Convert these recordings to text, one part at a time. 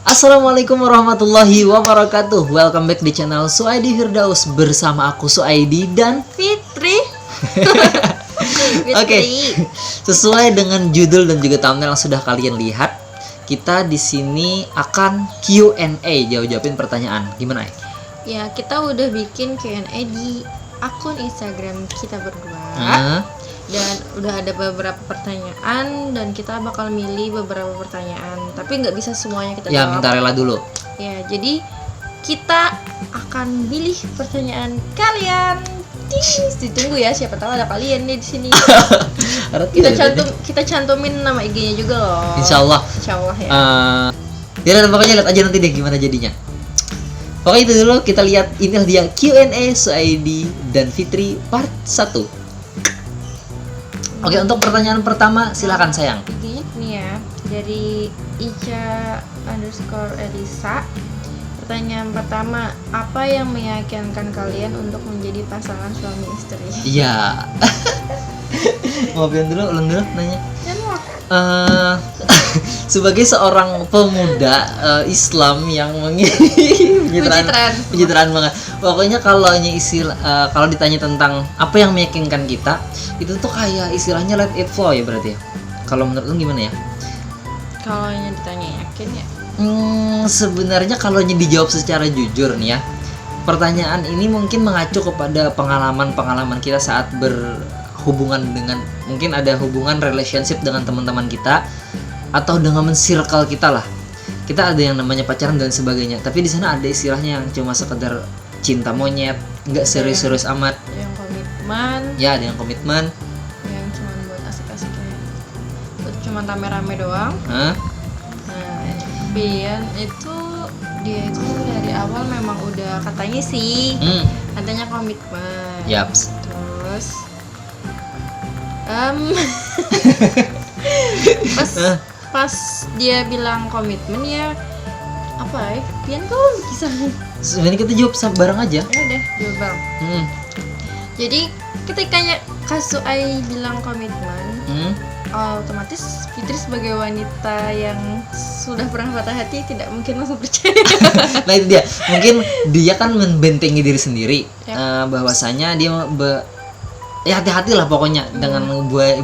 Assalamualaikum warahmatullahi wabarakatuh. Welcome back di channel Suaidi Firdaus bersama aku Suaidi dan Fitri. Oke. Sesuai dengan judul dan juga thumbnail yang sudah kalian lihat, kita di sini akan Q&A, jawab-jawabin pertanyaan. Gimana ya? Ya, kita udah bikin Q&A di akun Instagram kita berdua. Dan udah ada beberapa pertanyaan dan kita bakal milih beberapa pertanyaan. Tapi nggak bisa semuanya kita Ya, jawab. minta rela dulu. Ya, jadi kita akan pilih pertanyaan kalian. Tis, ditunggu ya, siapa tahu ada kalian nih di sini. Kita cantumin nama IG-nya juga loh. Insya Allah. Insya Allah ya. Ya, pokoknya lihat aja nanti deh gimana jadinya. Pokoknya itu dulu, kita lihat inilah dia Q&A Suaidi dan Fitri part 1. Oke, untuk pertanyaan pertama silakan sayang. IG-nya nih ya, dari Ica_Elisa. Pertanyaan pertama, apa yang meyakinkan kalian untuk menjadi pasangan suami istri? Iya. Mau bilang dulu, ulang dulu nanya. Sebagai seorang pemuda Islam yang pencitraan banget. Pokoknya kalau ditanya tentang apa yang meyakinkan kita, itu tuh kayak istilahnya let it flow ya berarti ya. Kalau menurut lu gimana ya? Kalau yang ditanya yakin ya? Sebenarnya kalau dijawab secara jujur nih ya, pertanyaan ini mungkin mengacu kepada pengalaman kita saat berhubungan dengan, mungkin ada hubungan relationship dengan teman-teman kita atau dengan circle kita lah. Kita ada yang namanya pacaran dan sebagainya, tapi di sana ada istilahnya yang cuma sekedar cinta monyet, nggak serius-serius amat. Yang komitmen. Ya, ada yang komitmen. Yang cuma buat asik-asik ya. Buat cuma rame-rame doang. Hah? Bian itu dia itu dari awal memang udah katanya sih, katanya komitmen. Yaps. Terus pas dia bilang komitmen ya apa ya? Bian kau kisah. Sebenarnya kita jawab bareng aja. Ya udah, jawab bareng. Jadi ketikanya Kasuai bilang komitmen, otomatis Fitri sebagai wanita yang sudah pernah patah hati tidak mungkin langsung percaya. Nah itu dia, mungkin dia kan membentengi diri sendiri, bahwasanya dia ya hati-hatilah pokoknya dengan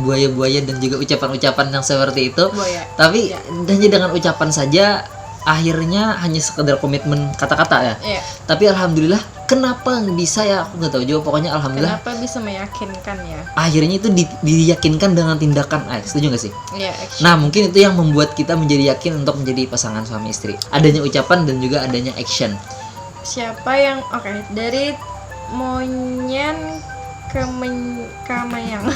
buaya-buaya dan juga ucapan-ucapan yang seperti itu. Buaya. Tapi hanya dengan ucapan saja akhirnya hanya sekedar komitmen kata-kata ya. Iya. Tapi alhamdulillah, kenapa bisa ya, aku nggak tahu juga, pokoknya alhamdulillah Kenapa bisa meyakinkan ya? akhirnya itu diyakinkan dengan tindakan. Setuju nggak sih? Iya, action. Nah, mungkin itu yang membuat kita menjadi yakin untuk menjadi pasangan suami istri. Adanya ucapan dan juga adanya action. Siapa yang dari Monyen Kamayang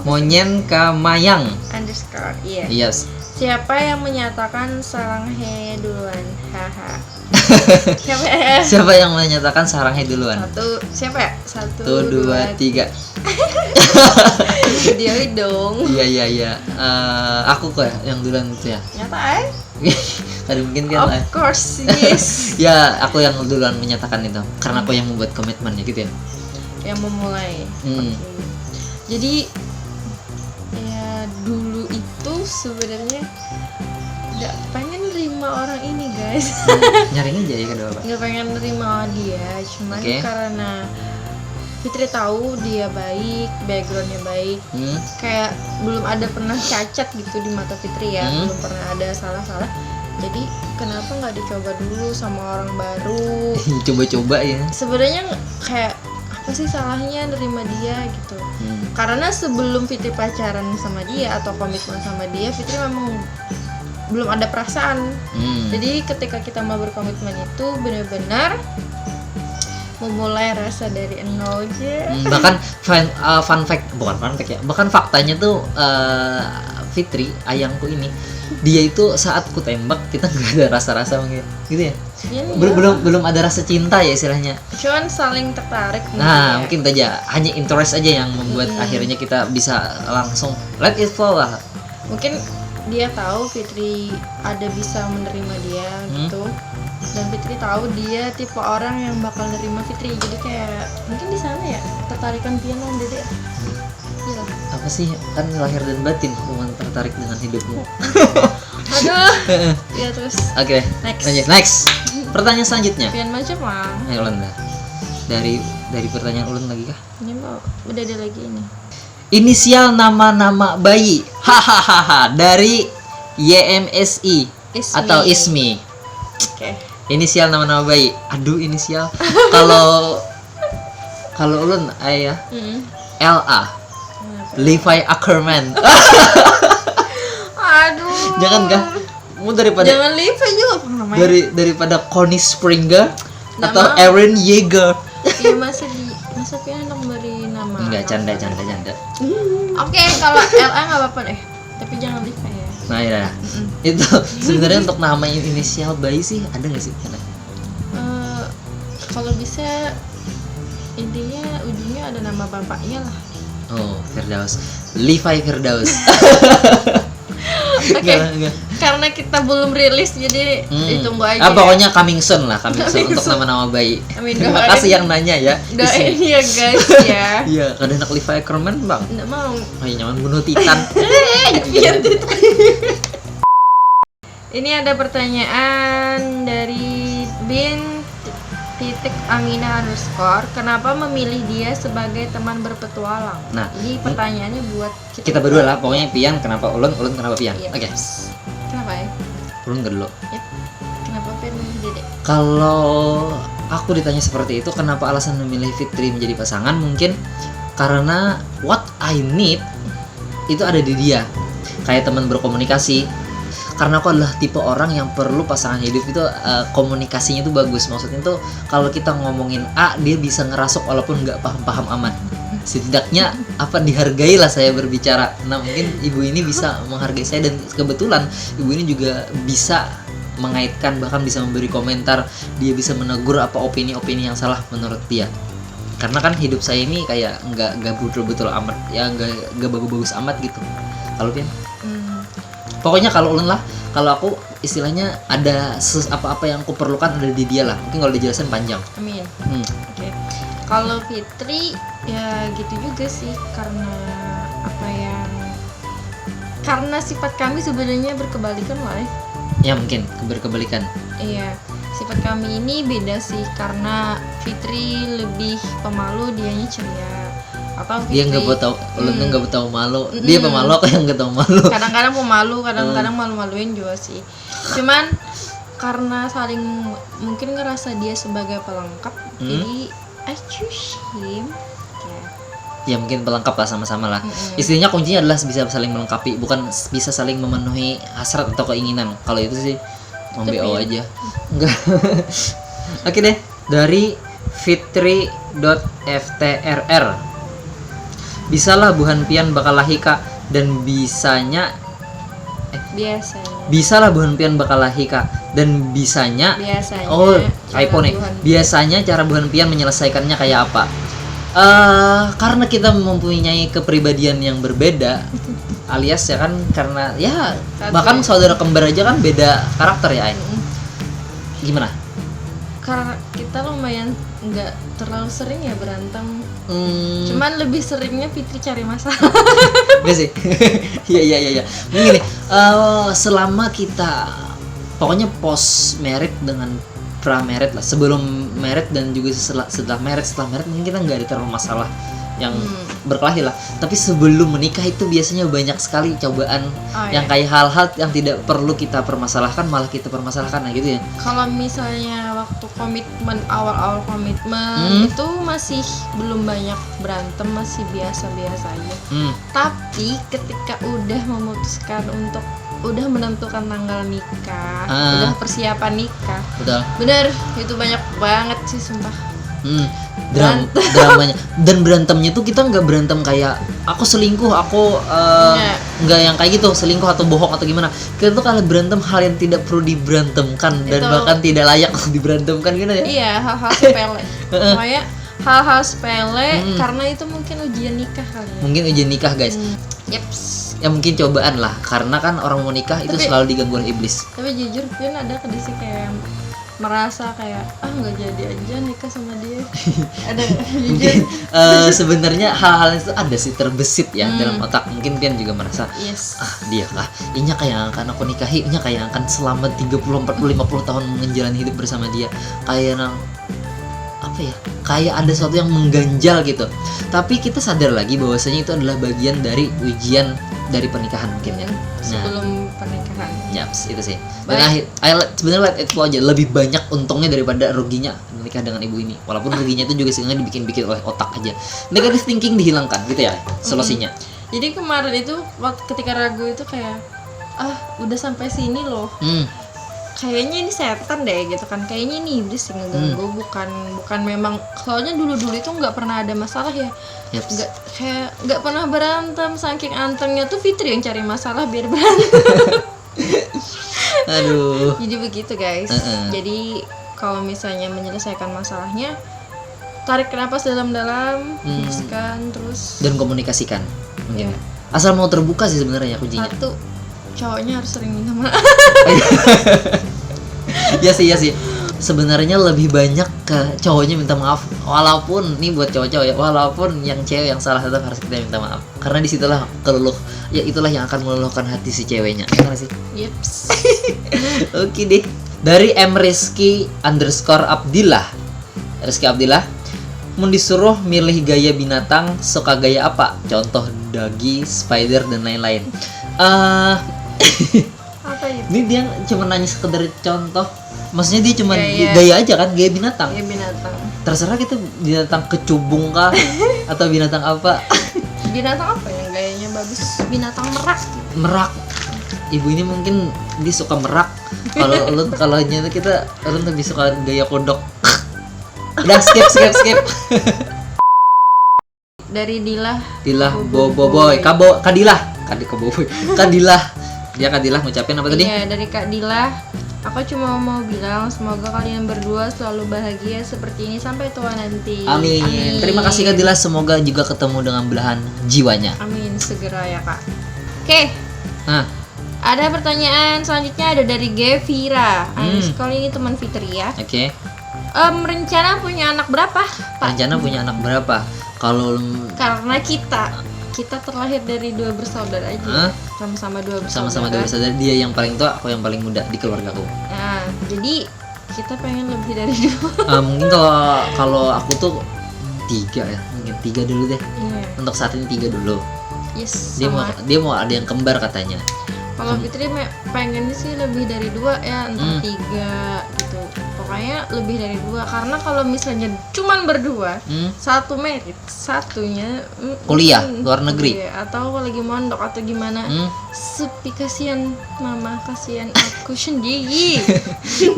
Monyen Kamayang underscore iya. Yes. Siapa yang menyatakan sarang he duluan? Haha. Siapa yang menyatakan sarangnya duluan? Siapa ya? 1, 2, 3. Dia dong. Iya. Aku kok yang duluan itu ya. Nyata Tadi mungkin kan. Of course, yes. Ya, aku yang duluan menyatakan itu karena aku yang membuat komitmen ya gitu ya. Yang memulai. Jadi ya dulu itu sebenarnya nggak pengen nerima orang ini guys. Nyaring aja ya kedua. Nggak pengen nerima dia, cuman karena Fitri tahu dia baik, backgroundnya baik, kayak belum ada pernah cacat gitu di mata Fitri ya, belum pernah ada salah-salah. Jadi kenapa nggak dicoba dulu sama orang baru? Coba-coba ya. Sebenarnya kayak apa sih salahnya nerima dia gitu? Karena sebelum Fitri pacaran sama dia atau komitmen sama dia, Fitri memang belum ada perasaan. Jadi ketika kita mau berkomitmen itu benar-benar memulai rasa dari nol aja. Bahkan fun fact ya. Bahkan faktanya tuh Fitri, ayangku ini, dia itu saat ku tembak kita nggak ada rasa-rasa mungkin, gitu ya. Belum ada rasa cinta ya istilahnya. Cuman saling tertarik. Nah, mungkin itu aja, hanya interest aja yang membuat akhirnya kita bisa langsung let it flow lah. Mungkin dia tahu Fitri ada bisa menerima dia gitu, dan Fitri tahu dia tipe orang yang bakal nerima Fitri, jadi kayak mungkin di sana ya tertarikan piano dede. Iya. Apa sih, kan lahir dan batin hubungan tertarik dengan hidupmu. Aduh. Ya terus. Oke, Next. lanjut. Next. Pertanyaan selanjutnya. Pian macam lah. Ayo Ulen dah. Dari pertanyaan Ulen lagi kah? Ini mau udah ada lagi ini. Inisial nama-nama bayi. Hahaha. Dari YMSI Ismi. atau Ismi. Oke. Inisial nama-nama bayi. Aduh, inisial. Kalau Ulun ayah LA. Levi Ackerman. Aduh. Jangan kah? Mau daripada Jangan Levi juga apa namanya? daripada Connie Springer Nggak atau mau. Aaron Yeager. Iya masa Pian anak beri nama. Enggak, canda. Oke, kalau LA nggak apa-apa deh. Tapi jangan Levi ya. Nah, ya. Itu sebenarnya untuk nama inisial bayi sih ada nggak sih? Kalau bisa intinya ujungnya ada nama bapaknya lah. Oh, Firdaus. Levi Firdaus. Oke. Karena kita belum rilis jadi ditunggu aja. Pokoknya coming soon untuk nama-nama bayi. Amin, Terima doain. kasih yang nanya ya. Doain ya guys ya. Iya, ada anak Levi Ackerman, Bang. Nggak mau. Oh, nyaman bunuh Titan. Biar Ini ada pertanyaan dari bin_Amina_. Kenapa memilih dia sebagai teman berpetualang? Nah, ini pertanyaannya buat kita berdua lah. Pokoknya Pian kenapa Ulun kenapa Pian? Iya. Oke. Kenapa ya? Ulun nggak dulu. Yep. Kenapa Pian memilih Dede? Kalau aku ditanya seperti itu, kenapa alasan memilih Fitri menjadi pasangan? Mungkin karena what I need itu ada di dia. Kayak teman berkomunikasi. Karena aku adalah tipe orang yang perlu pasangan hidup itu komunikasinya itu bagus. Maksudnya tuh kalau kita ngomongin A, dia bisa ngerasuk walaupun nggak paham-paham amat. Setidaknya dihargai lah saya berbicara. Nah, mungkin ibu ini bisa menghargai saya, dan kebetulan ibu ini juga bisa mengaitkan, bahkan bisa memberi komentar. Dia bisa menegur apa opini-opini yang salah menurut dia. Karena kan hidup saya ini kayak nggak betul-betul amat, ya nggak bagus-bagus amat gitu. Kalau Pian? Pokoknya kalau Ulun lah, kalau aku istilahnya ada apa-apa yang aku perlukan ada di dia lah. Mungkin kalau dijelasin panjang. Amin. Oke. Kalau Fitri ya gitu juga sih, karena karena sifat kami sebenarnya berkebalikan lah ya. Ya mungkin berkebalikan. Iya, sifat kami ini beda sih, karena Fitri lebih pemalu, dianya ceria. Atau Fitri, Dia nggak tahu, Ulun tuh nggak tahu malu. Dia pemalu, aku yang nggak tahu malu. Kadang-kadang pemalu, kadang-kadang malu-maluin juga sih. Cuman karena saling mungkin ngerasa dia sebagai pelengkap, jadi I choose him. Ya mungkin pelengkap lah, sama-sama lah. Istilahnya kuncinya adalah bisa saling melengkapi, bukan bisa saling memenuhi hasrat atau keinginan. Kalau itu sih BO aja. Enggak. Oke deh, dari fitri.ftrr. Bisalah Buhan Pian bakal lahika dan bisalah Buhan Pian bakal lahika dan biasanya. Oh, typo nih. Biasanya cara Buhan Pian menyelesaikannya kayak apa? Karena kita mempunyai kepribadian yang berbeda, alias ya kan, karena ya bahkan saudara kembar aja kan beda karakter ya. Gimana? Karena kita lumayan nggak terlalu sering ya berantem. Cuman lebih seringnya Fitri cari masalah. Enggak sih. Iya. Mungkin nih, selama kita pokoknya post married dengan pra married lah, sebelum married dan juga setelah married mungkin kita nggak ada terlalu masalah yang berkelahi lah. Tapi sebelum menikah itu biasanya banyak sekali cobaan yang kayak hal-hal yang tidak perlu kita permasalahkan malah kita permasalahkan, nah gitu ya. Kalau misalnya waktu komitmen, awal-awal komitmen itu masih belum banyak berantem, masih biasa-biasa aja. Tapi ketika udah memutuskan untuk udah menentukan tanggal nikah, udah persiapan nikah, bener itu banyak banget sih sumpah. Dramanya dan berantemnya tuh kita nggak berantem kayak aku selingkuh, aku nggak yang kayak gitu selingkuh atau bohong atau gimana. Kita tuh kalau berantem hal yang tidak perlu diberantemkan dan bahkan tidak layak untuk diberantemkan gitu ya. Iya, hal-hal sepele. Kayak hal-hal sepele karena itu mungkin ujian nikah kali ya. Mungkin ujian nikah guys. Yeps. Ya mungkin cobaan lah, karena kan orang mau nikah itu selalu diganggu oleh iblis. Tapi jujur Pian ada kedisi kayak merasa kayak nggak jadi aja nikah sama dia. Ada Mungkin jujur. sebenarnya hal-hal itu ada sih terbesit ya dalam otak. Mungkin Pian juga merasa Yes. dia kah inya kayak akan aku nikahi, inya kayak akan selama 30, 40, 50 tahun menjalani hidup bersama dia, kayak nang apa ya, kayak ada sesuatu yang mengganjal gitu. Tapi kita sadar lagi bahwasanya itu adalah bagian dari ujian dari pernikahan mungkin ya. Sebelum pernikahan. Ya, itu sih. Dan sebenarnya let it flow aja. Lebih banyak untungnya daripada ruginya menikah dengan ibu ini. Walaupun ruginya itu juga sebenarnya dibikin-bikin oleh otak aja. Negative thinking dihilangkan gitu ya solusinya. Jadi kemarin itu ketika ragu itu kayak udah sampai sini loh. Kayaknya ini setan deh gitu kan, kayaknya ini iblis yang ngeganggu, bukan memang, soalnya dulu itu nggak pernah ada masalah ya. Nggak pernah berantem, saking antengnya tuh Fitri yang cari masalah biar berantem. Aduh. Jadi begitu guys. Jadi kalau misalnya menyelesaikan masalahnya, tarik napas dalam-dalam, fokuskan terus dan komunikasikan mungkin. Ya. Asal mau terbuka sih sebenarnya kuncinya. Satu, cowoknya harus sering minta maaf. Ya sih. Sebenarnya lebih banyak ke cowoknya minta maaf. Walaupun nih buat cowok-cowok ya, walaupun yang cewek yang salah tetap harus kita minta maaf. Karena disitulah keluluh. Ya itulah yang akan meluluhkan hati si ceweknya. Gimana sih? Yeps. Oke deh. Dari @Rizky_Abdillah. Rizky Abdillah. Mau disuruh milih gaya binatang, suka gaya apa? Contoh dagi, spider dan lain-lain. Apa itu? Ini dia cuma nanya sekedar contoh. Maksudnya dia cuma Gaya. gaya aja kan, gaya binatang. Gaya binatang. Terserah kita binatang kecubung kah atau binatang apa? Binatang apa yang gayanya bagus? Binatang merak. Merak. Ibu ini mungkin dia suka merak. Kalau nyata kita lebih suka gaya kodok. Udah skip. Dari Dilah Boboiboy. Kadilah. Dia Kadilah ngucapin apa tadi? Iya, dari Kak Dilah. Aku cuma mau bilang semoga kalian berdua selalu bahagia seperti ini sampai tua nanti. Amin. Terima kasih Kadilah, semoga juga ketemu dengan belahan jiwanya. Amin, segera ya Kak. Oke. Nah, Ada pertanyaan selanjutnya, ada dari Gevira. Sekali ini teman Fitri ya. oke. Rencana punya anak berapa, Pak? Rencana punya anak berapa? Kalau Karena kita terlahir dari dua bersaudara aja. Sama-sama dua bersaudara. sama-sama dua bersaudara, dia yang paling tua, aku yang paling muda di keluargaku. Nah, jadi kita pengen lebih dari dua. Mungkin kalau aku tuh 3 ya, mungkin 3 dulu deh. Iya. Untuk saat ini 3 dulu. Yes, Dia sama. mau ada yang kembar katanya. Kalau Fitri pengen sih lebih dari 2 ya, entah 3 gitu. Pokoknya lebih dari 2, karena kalau misalnya cuman berdua, satu merit, satunya Kuliah luar negeri. atau lagi mondok atau gimana. Sepi, kasihan mama, kasihan aku sendiri.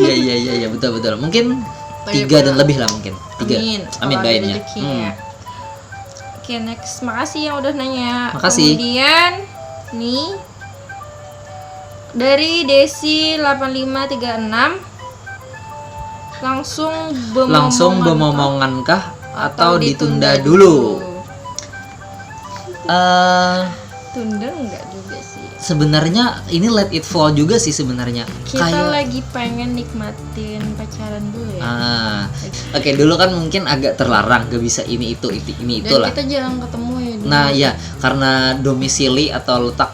Iya betul. Mungkin 3 dan lebih lah mungkin. 3. Amin kalau ada doain ya. rezekinya. Oke, next. Makasih yang udah nanya. Makasih. Kemudian nih dari Desi 8536, langsung bemomongankah atau ditunda dulu? Tunda enggak juga sih. Sebenarnya ini let it flow juga sih sebenarnya. Kita lagi pengen nikmatin pacaran dulu ya. Oke, dulu kan mungkin agak terlarang, gak bisa ini itulah. Dan kita jarang ketemu ya dulu. Nah ya, karena domisili atau letak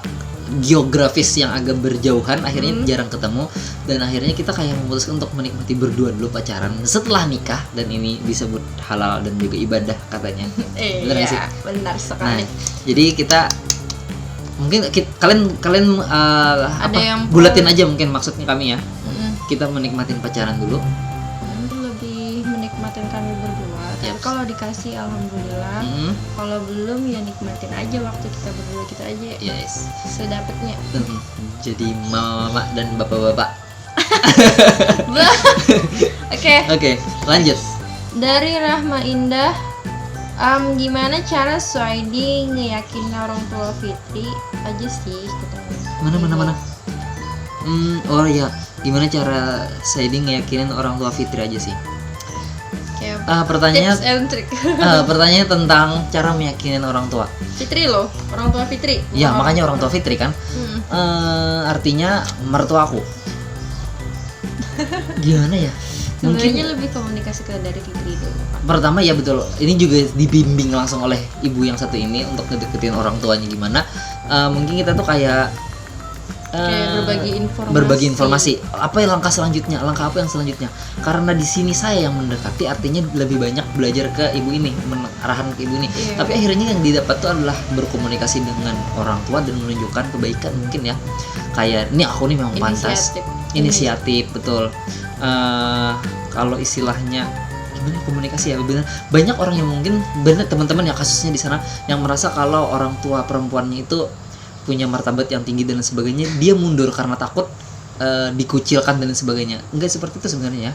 geografis yang agak berjauhan, akhirnya jarang ketemu, dan akhirnya kita kayak memutuskan untuk menikmati berdua dulu pacaran setelah nikah, dan ini disebut halal dan juga ibadah katanya. Benar nggak sih? Benar sekali. Nah, jadi kita mungkin kalian yang bulatin aja mungkin maksudnya kami ya. Kita menikmatin pacaran dulu. Lebih menikmatin kami berdua. Tapi kalau dikasih alhamdulillah. Kalau belum ya nikmatin aja waktu kita berdua kita aja. Yes. Sedapatnya. Jadi mama dan bapak-bapak. Oke, lanjut. Dari Rahma Indah, gimana cara Suaidi ngeyakinin orang tua Fitri aja sih kita. Mana? Oh ya, gimana cara Saidi ngeyakinin orang tua Fitri aja sih? Pertanyaannya tips and trick. Pertanyaannya tentang cara meyakinin orang tua. Fitri loh, orang tua Fitri. Ya, makanya orang tua Fitri kan. Artinya mertua aku. Gimana ya? Sebenarnya lebih komunikasi ke dari Fitri dulu kan. Pertama ya betul, ini juga dibimbing langsung oleh ibu yang satu ini untuk ngedeketin orang tuanya gimana. Mungkin kita tuh kayak berbagi informasi. Apa yang langkah apa yang selanjutnya? Karena di sini saya yang mendekati, artinya lebih banyak belajar ke ibu ini, arahan ke ibu ini. Tapi akhirnya yang didapat tuh adalah berkomunikasi dengan orang tua dan menunjukkan kebaikan mungkin ya. Kayak ini aku nih memang pantas. Inisiatif betul. Kalau istilahnya gimana komunikasi ya, benar banyak orang yang mungkin benar teman-teman ya kasusnya di sana yang merasa kalau orang tua perempuannya itu punya martabat yang tinggi dan sebagainya, dia mundur karena takut dikucilkan dan sebagainya. Enggak seperti itu sebenarnya ya.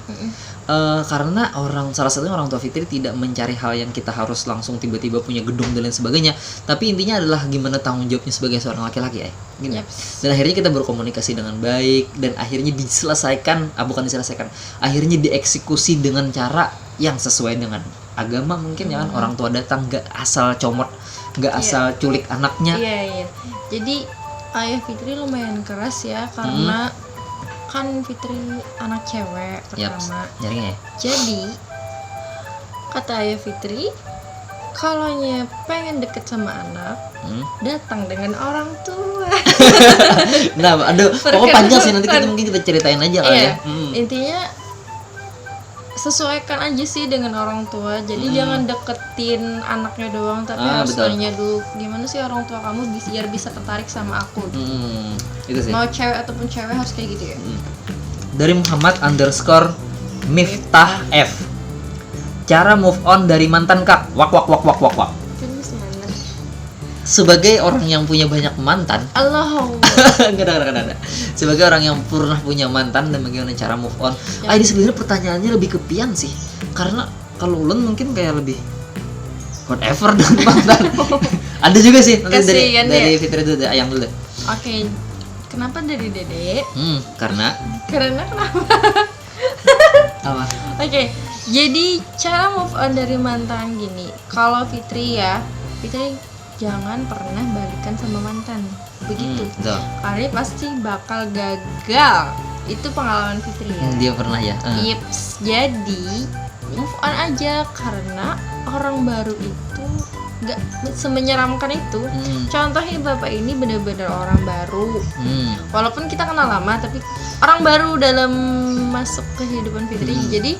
Karena salah satunya orang tua Fitri tidak mencari hal yang kita harus langsung tiba-tiba punya gedung dan lain sebagainya, tapi intinya adalah gimana tanggung jawabnya sebagai seorang laki-laki ya. Gini. Dan akhirnya kita berkomunikasi dengan baik dan akhirnya akhirnya dieksekusi dengan cara yang sesuai dengan agama mungkin ya kan. Orang tua datang nggak asal comot, nggak asal culik anaknya. Iya. Jadi ayah Fitri lumayan keras ya, karena kan Fitri anak cewek pertama. Nyaring ya. Jadi kata ayah Fitri, kalau pengen deket sama anak, datang dengan orang tua. Nah, aduh, pokoknya panjang sih, nanti kita ceritain aja kali ya. Intinya sesuaikan aja sih dengan orang tua. Jadi jangan deketin anaknya doang, tapi harus tanya dulu gimana sih orang tua kamu biar bisa tertarik sama aku gitu. Itu sih. Mau cewek ataupun cewek harus kayak gitu ya. Dari Muhammad_Miftah F. Cara move on dari mantan kak. Wak. Sebagai orang yang punya banyak mantan, Enggak. Sebagai orang yang pernah punya mantan dan bagaimana cara move on. Ini sebenarnya pertanyaannya lebih ke Pian sih. Karena kalau Ulun mungkin kayak lebih whatever dengan mantan. Ada juga sih nanti dari Fitri dulu, Ayang dulu. Oke. Kenapa dari Dede? Karena kenapa? Apa? Oke. Jadi cara move on dari mantan gini. Kalau Fitri jangan pernah balikan sama mantan, begitu. Karena pasti bakal gagal. Itu pengalaman Fitri ya. Dia pernah ya. Yips. Jadi move on aja, karena orang baru itu nggak semenyeramkan itu. Contohnya bapak ini benar-benar orang baru. Walaupun kita kenal lama, tapi orang baru dalam masuk kehidupan Fitri. Jadi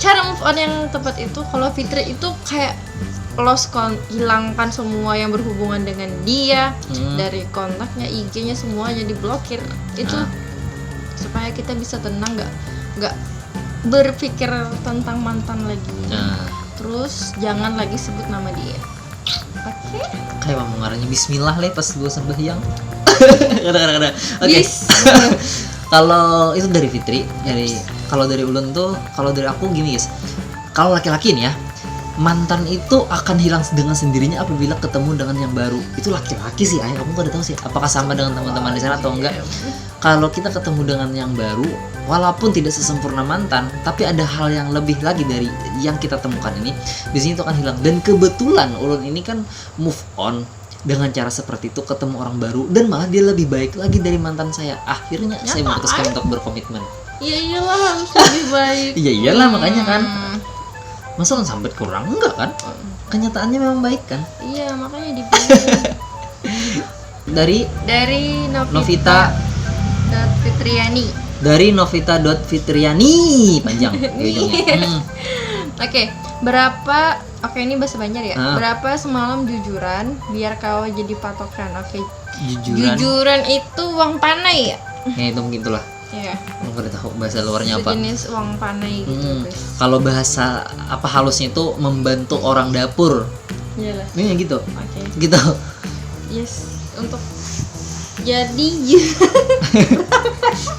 cara move on yang tepat itu, kalau Fitri itu kayak hilangkan semua yang berhubungan dengan dia, dari kontaknya, IG-nya semuanya diblokir. Itu supaya kita bisa tenang, nggak berpikir tentang mantan lagi. Terus jangan lagi sebut nama dia. Oke? Kayak mau ngarangnya bismillah pas gue sembahyang. Kadang-kadang. Oke. Kalau itu dari Fitri, kalau dari Ulun tuh, kalau dari aku gini guys. Kalau laki-laki nih ya, mantan itu akan hilang dengan sendirinya apabila ketemu dengan yang baru. Itu laki-laki sih, kamu gak tahu sih apakah sama dengan teman-teman di sana atau enggak. Kalau kita ketemu dengan yang baru, walaupun tidak sesempurna mantan, tapi ada hal yang lebih lagi dari yang kita temukan ini, biasanya itu akan hilang. Dan kebetulan Ulun ini kan move on dengan cara seperti itu, ketemu orang baru dan malah dia lebih baik lagi dari mantan saya. Akhirnya saya memutuskan untuk berkomitmen. Ya iyalah, harus lebih baik. Iya iyalah, makanya kan. Masa sampai kurang? Enggak kan? Kenyataannya memang baik kan? Iya, makanya dipilih. Dari Novita Fitriani. Dari Novita.Fitriani panjang. Oke, Oke, ini bahasa Banjar ya. Berapa semalam jujuran biar kau jadi patokan? Oke. Jujuran itu uang panai ya? Ya itu mungkin itulah. Iya. Nggak tahu bahasa luarnya apa. Sejenis uang panai gitu. Kalau bahasa halusnya itu membantu orang dapur. Iyalah. Ini gitu. Oke. Gitu. Yes, untuk jadi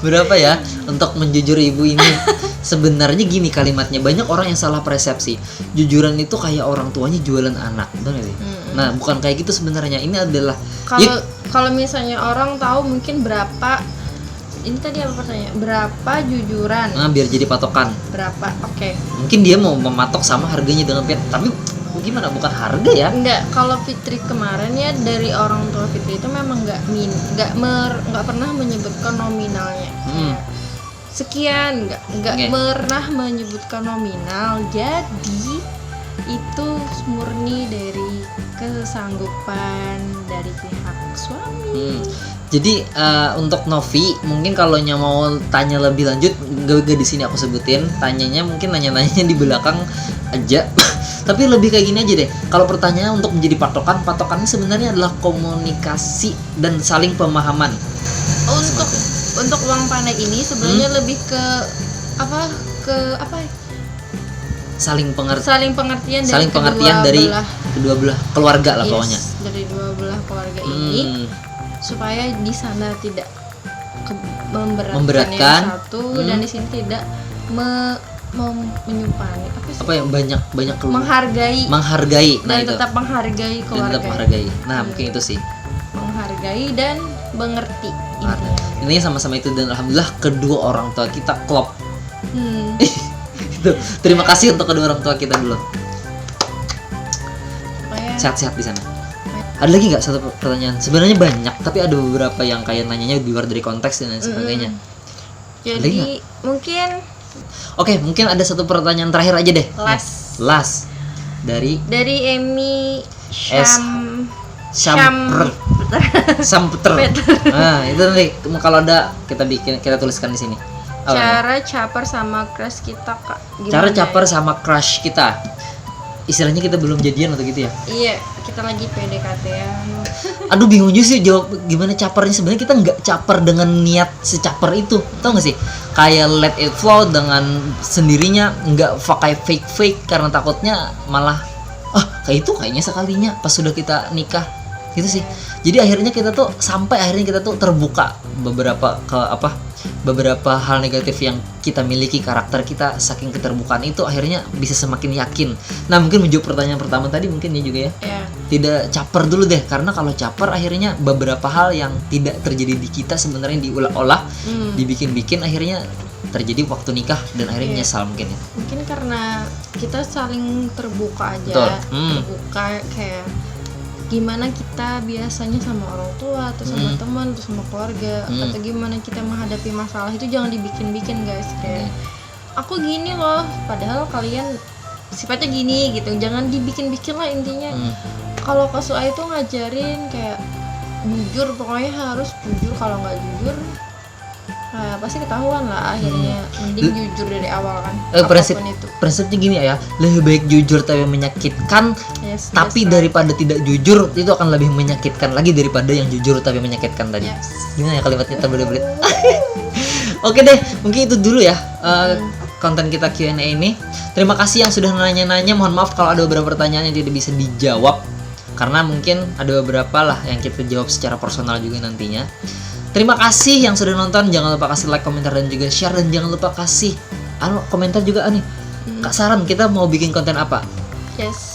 berapa ya untuk menjujur ibu ini? Sebenarnya gini kalimatnya, banyak orang yang salah persepsi. Jujuran itu kayak orang tuanya jualan anak, benar sih? Nah, bukan kayak gitu sebenarnya. Ini adalah kalau misalnya orang tahu mungkin berapa. Ini tadi apa pertanyaan? Berapa jujuran? Biar jadi patokan. Berapa? Oke. Mungkin dia mau mematok sama harganya dengan pihak, tapi gimana? Bukan harga ya? Enggak. Kalau Fitri kemarin ya, dari orang tua Fitri itu memang nggak pernah menyebutkan nominalnya. sekian, nggak Oke. pernah menyebutkan nominal. Jadi itu murni dari kesanggupan dari pihak suami. Jadi untuk Novi mungkin kalau mau tanya lebih lanjut gak di sini aku sebutin, tanyanya mungkin nanya-nanyanya di belakang aja. Tapi lebih kayak gini aja deh. Kalau pertanyaan untuk menjadi patokannya sebenarnya adalah komunikasi dan saling pemahaman. Untuk uang pandai ini sebenarnya lebih ke apa Saling pengertian dari kedua belah keluarga lah yes, pokoknya. dari dua belah keluarga ini supaya di sana tidak memberatkan yang satu dan di sini tidak menyumpani apa yang banyak menghargai nah dan itu tetap menghargai keluarga. Nah mungkin itu sih, menghargai dan mengerti ini sama-sama itu, dan alhamdulillah kedua orang tua kita klop. Itu terima kasih untuk kedua orang tua kita dulu. Sehat-sehat di sana. Ada lagi nggak satu pertanyaan? Sebenarnya banyak, tapi ada beberapa yang kayak nanyanya di luar dari konteks dan lain sebagainya. Jadi mungkin mungkin ada satu pertanyaan terakhir aja deh. Last dari Emi Sampeter. Nah, itu nanti kalau ada kita tuliskan di sini. Cara caper sama crush kita, Kak. Cara caper sama crush kita. Istilahnya kita belum jadian atau gitu ya? Iya, kita lagi PDKT ya. Aduh bingung juga sih jawab gimana capernya. Sebenarnya kita nggak caper dengan niat secaper itu, tau gak sih? Kayak let it flow dengan sendirinya, nggak pakai fake karena takutnya malah kayaknya sekalinya pas sudah kita nikah gitu sih. Jadi akhirnya kita tuh terbuka beberapa hal negatif yang kita miliki, karakter kita, saking keterbukaan itu akhirnya bisa semakin yakin. Nah mungkin menjawab pertanyaan pertama tadi mungkin ya juga ya, tidak caper dulu deh, karena kalau caper akhirnya beberapa hal yang tidak terjadi di kita sebenarnya diulah-olah, dibikin-bikin, akhirnya terjadi waktu nikah dan akhirnya nyesal mungkin ya. Mungkin karena kita saling terbuka aja. Betul. Terbuka kayak gimana kita biasanya sama orang tua atau sama teman atau sama keluarga atau gimana kita menghadapi masalah itu jangan dibikin-bikin guys. Kayak aku gini loh, padahal kalian sifatnya gini gitu, jangan dibikin-bikin lah intinya. Kalau Kak Suai itu ngajarin kayak jujur, pokoknya harus jujur. Kalau nggak jujur pasti ketahuan lah akhirnya. Mending jujur dari awal kan. Prinsipnya gini ya, lebih baik jujur tapi menyakitkan, tapi daripada tidak jujur itu akan lebih menyakitkan lagi daripada yang jujur tapi menyakitkan tadi. Gimana ya kalimatnya, terbelit-belit. Oke deh, mungkin itu dulu ya konten kita Q&A ini. Terima kasih yang sudah nanya-nanya. Mohon maaf kalau ada beberapa pertanyaan yang tidak bisa dijawab, karena mungkin ada beberapa lah yang kita jawab secara personal juga nantinya. Terima kasih yang sudah nonton. Jangan lupa kasih like, komentar, dan juga share. Dan jangan lupa kasih komentar juga nih. Kak, saran kita mau bikin konten apa?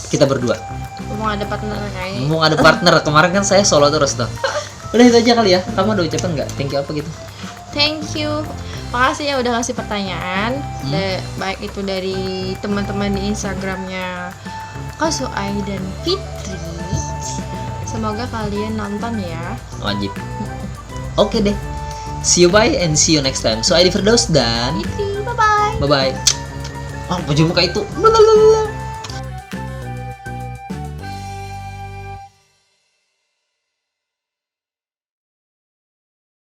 Kita berdua. Mau ada partner kayaknya. Mau ada partner. Kemarin kan saya solo terus tuh. Udah itu aja kali ya. Kamu ada ucapan nggak? Thank you apa gitu? Thank you. Makasih ya udah ngasih pertanyaan. Baik itu dari teman-teman di Instagramnya Kak Suai dan Fitri. Semoga kalian nonton ya. Wajib. Oke deh. See you, bye, and see you next time. So, Adi Firdaus dan Fitri, bye-bye. Bye-bye. Baju muka itu.